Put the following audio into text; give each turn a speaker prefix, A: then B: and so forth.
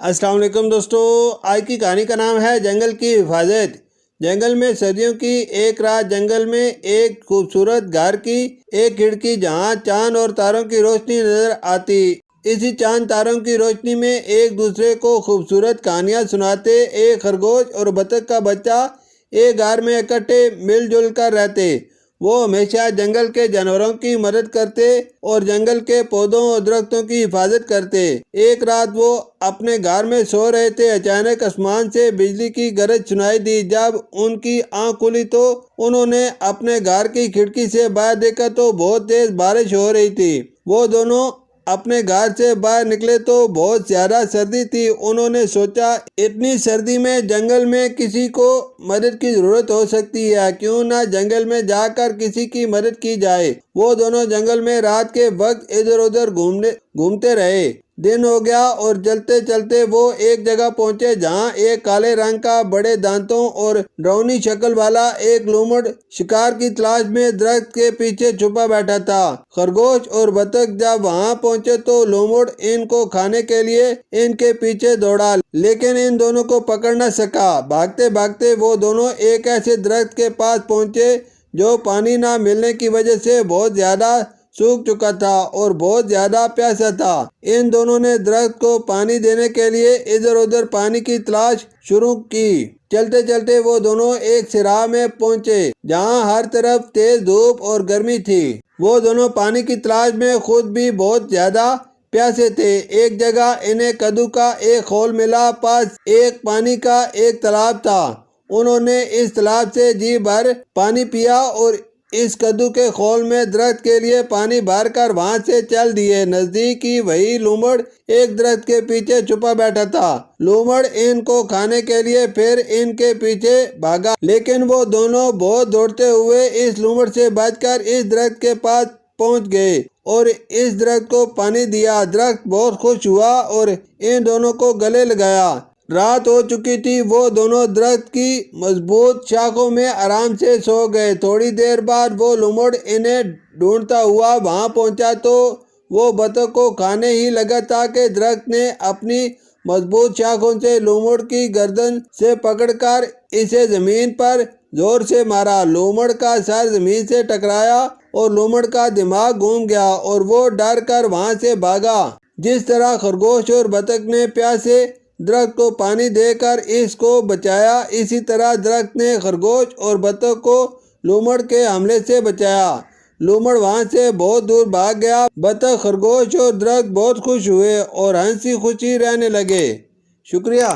A: السلام علیکم دوستو، آج کی کہانی کا نام ہے جنگل کی حفاظت۔ جنگل میں سردیوں کی ایک رات جنگل میں ایک خوبصورت گھر کی ایک کھڑکی جہاں چاند اور تاروں کی روشنی نظر آتی۔ اسی چاند تاروں کی روشنی میں ایک دوسرے کو خوبصورت کہانیاں سناتے ایک خرگوش اور بطخ کا بچہ ایک گھر میں اکٹھے مل جل کر رہتے۔ وہ ہمیشہ جنگل کے جانوروں کی مدد کرتے اور جنگل کے پودوں اور درختوں کی حفاظت کرتے۔ ایک رات وہ اپنے گھر میں سو رہے تھے، اچانک آسمان سے بجلی کی گرج سنائی دی۔ جب ان کی آنکھ کھلی تو انہوں نے اپنے گھر کی کھڑکی سے باہر دیکھا تو بہت تیز بارش ہو رہی تھی۔ وہ دونوں اپنے گھر سے باہر نکلے تو بہت زیادہ سردی تھی۔ انہوں نے سوچا اتنی سردی میں جنگل میں کسی کو مدد کی ضرورت ہو سکتی ہے، کیوں نہ جنگل میں جا کر کسی کی مدد کی جائے۔ وہ دونوں جنگل میں رات کے وقت ادھر ادھر گھومتے رہے۔ دن ہو گیا اور چلتے چلتے وہ ایک جگہ پہنچے جہاں ایک کالے رنگ کا بڑے دانتوں اور ڈراؤنی شکل والا ایک لومڑ شکار کی تلاش میں درخت کے پیچھے چھپا بیٹھا تھا۔ خرگوش اور بطخ جب وہاں پہنچے تو لومڑ ان کو کھانے کے لیے ان کے پیچھے دوڑا، لیکن ان دونوں کو پکڑ نہ سکا۔ بھاگتے بھاگتے وہ دونوں ایک ایسے درخت کے پاس پہنچے جو پانی نہ ملنے کی وجہ سے بہت زیادہ سوکھ چکا تھا اور بہت زیادہ پیاسا تھا۔ ان دونوں نے درخت کو پانی دینے کے لیے ادھر ادھر پانی کی تلاش شروع کی۔ چلتے چلتے وہ دونوں ایک صحرا میں پہنچے جہاں ہر طرف تیز دھوپ اور گرمی تھی۔ وہ دونوں پانی کی تلاش میں خود بھی بہت زیادہ پیاسے تھے۔ ایک جگہ انہیں کدو کا ایک خول ملا، پاس ایک پانی کا ایک تالاب تھا۔ انہوں نے اس تالاب سے جی بھر پانی پیا اور اس کدو کے خول میں درخت کے لیے پانی بھر کر وہاں سے چل دیے۔ نزدیک ہی وہی لومڑ ایک درخت کے پیچھے چھپا بیٹھا تھا۔ لومڑ ان کو کھانے کے لیے پھر ان کے پیچھے بھاگا، لیکن وہ دونوں بہت دوڑتے ہوئے اس لومڑ سے بچ کر اس درخت کے پاس پہنچ گئے اور اس درخت کو پانی دیا۔ درخت بہت خوش ہوا اور ان دونوں کو گلے لگایا۔ رات ہو چکی تھی، وہ دونوں درخت کی مضبوط شاخوں میں آرام سے سو گئے۔ تھوڑی دیر بعد وہ لومڑ انہیں ڈھونڈتا ہوا وہاں پہنچا تو وہ بطخ کو کھانے ہی لگا تھا کہ درخت نے اپنی مضبوط شاخوں سے لومڑ کی گردن سے پکڑ کر اسے زمین پر زور سے مارا۔ لومڑ کا سر زمین سے ٹکرایا اور لومڑ کا دماغ گھوم گیا اور وہ ڈر کر وہاں سے بھاگا۔ جس طرح خرگوش اور بطخ نے پیاسے درخت کو پانی دے کر اس کو بچایا، اسی طرح درخت نے خرگوش اور بطخ کو لومڑ کے حملے سے بچایا۔ لومڑ وہاں سے بہت دور بھاگ گیا۔ بطخ، خرگوش اور درخت بہت خوش ہوئے اور ہنسی خوشی رہنے لگے۔ شکریہ۔